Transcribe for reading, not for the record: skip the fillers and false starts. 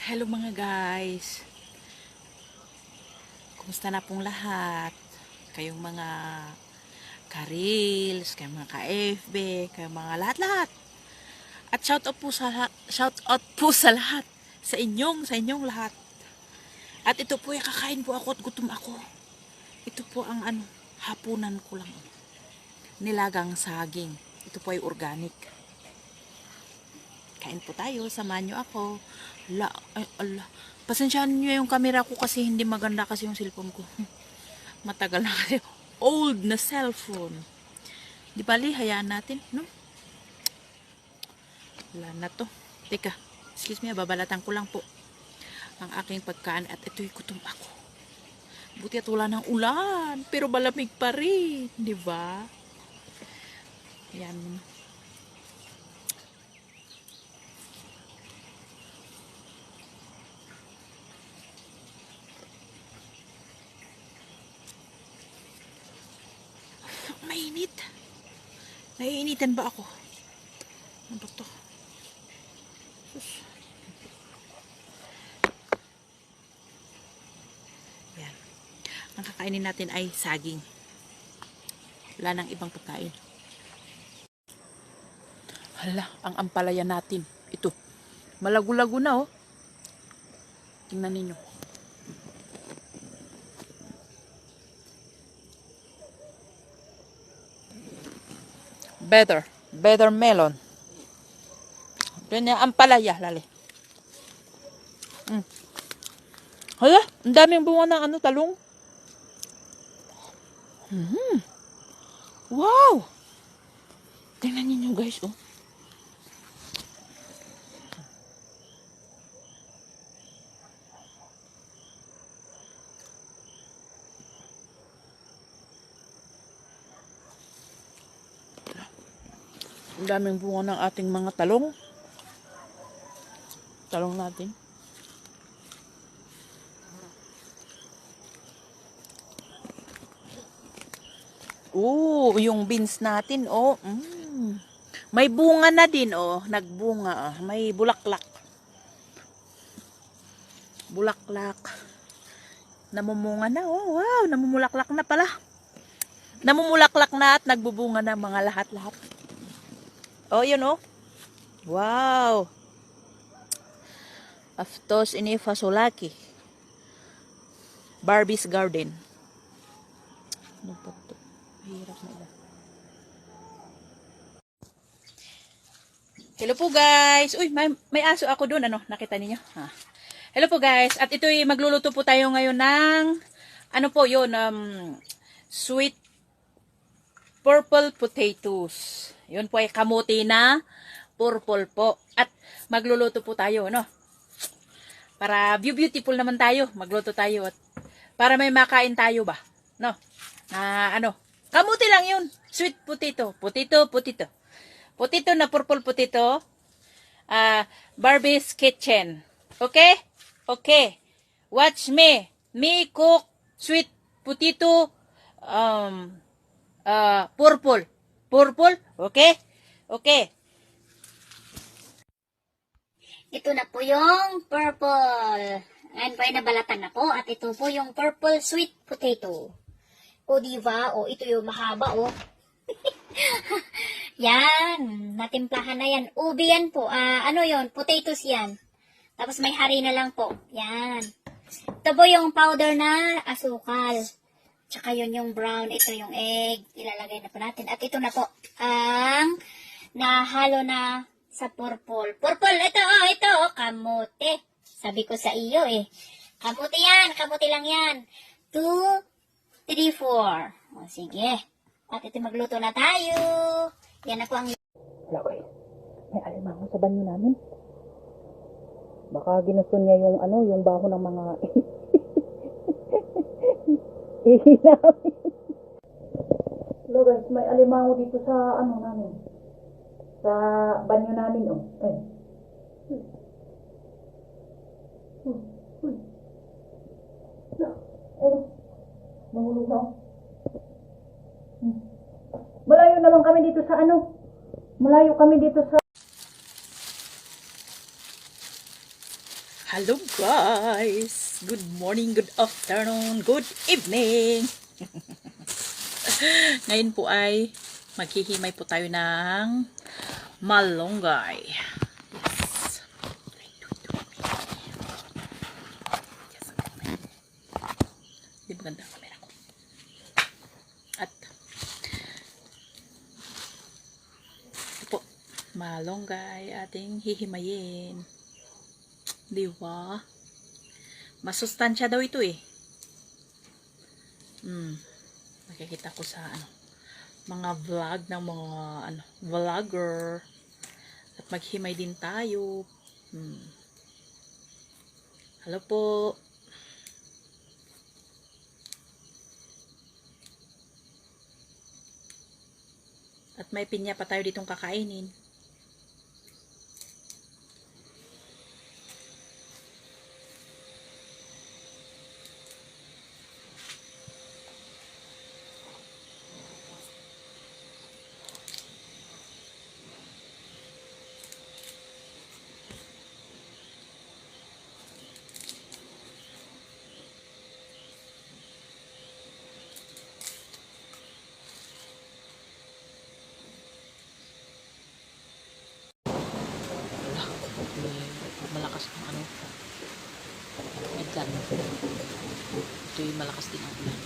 Hello mga guys. Kumusta na pong lahat? Kayong mga ka-reels, kayong mga ka-FB, kayong mga lahat-lahat. At shout out po sa lahat. Sa inyong lahat. At ito po, kakain po ako at gutom ako. Ito po ang hapunan ko lang. Nilagang saging. Ito po ay organic. Kain po tayo, samahan nyo ako. Allah. Pasensyahan nyo yung camera ko kasi hindi maganda kasi yung cellphone ko. Matagal na kasi. Old na cellphone. Di bali, hayaan natin, no? Wala na to. Teka, excuse me, babalatan ko lang po ang aking pagkaan at ito'y gutom ako. Buti at wala ng ulan, pero malamig pa rin, di ba? Yan. Mainit. Naiinitan ba ako? Ano ba to? Sus. Yan. Ang kakainin natin ay saging. Wala nang ibang pagkain. Hala, ang ampalaya natin. Ito. Malago-lago na oh. Tingnan ninyo. Better melon. Ganyan ang palaya, lali. Hala, ang daming bunga ng talong. Wow! Tingnan niyo guys, oh. Ang daming bunga ng ating mga talong. Talong natin. Yung beans natin, oh. May bunga na din, oh. Nagbunga, oh. May bulaklak. Bulaklak. Namumunga na, oh. Wow, namumulaklak na pala. Namumulaklak na at nagbubunga na mga lahat-lahat. Oh, yun, oh. Wow. Aftos ini fasolaki. Barbie's Garden. Ano po ito? Hirap na ila. Hello po guys. Uy, may aso ako doon. Ano? Nakita niyo? Ha. Hello po guys. At ito'y magluluto po tayo ngayon ng ano po yun? Sweet purple potatoes. Yun po ay kamuti na purple po. At magluluto po tayo, no? Para beautiful naman tayo. Magluto tayo at para may makain tayo ba? No? Kamuti lang yun. Sweet potato. Potato na purple potato. Barbie's Kitchen. Okay? Okay. Watch me. Me cook sweet potato purple. Purple? Okay? Okay. Ito na po yung purple. Ayan po ay nabalatan na po. At ito po yung purple sweet potato. O diba? O ito yung mahaba o. Yan. Natimplahan na yan. Ubi yan po. Ano yon? Potatoes yan. Tapos may harina lang po. Yan. Ito po yung powder na asukal. Tsaka yun yung brown. Ito yung egg. Ilalagay na po natin. At ito na po ang nahalo na sa purple. Purple, ito, kamote. Sabi ko sa iyo eh. Kamote yan, kamote lang yan. 2, 3, 4. O, sige. At ito magluto na tayo. Yan na po ang... Lakay. May alimango sa banyo namin. Baka ginusto niya yung yung baho ng mga ihi namin. Hello guys, may alimango dito sa namin. Sa banyo namin, oh. Mahulog na, oh. Malayo naman kami dito sa Malayo kami dito sa... Hello guys! Good morning, good afternoon, good evening! Ngayon po ay maghihimay po tayo ng malunggay. Yes. Di ba ganda ang camera ko? At ito po, malunggay ating hihimayin. Di ba? Masustansya daw ito eh. Nakikita ko sa mga vlog ng mga vlogger. At maghimay din tayo. Hello po. At may pinya pa tayo ditong kakainin. Malakas ang ulan. Ito yung malakas din ang ulan.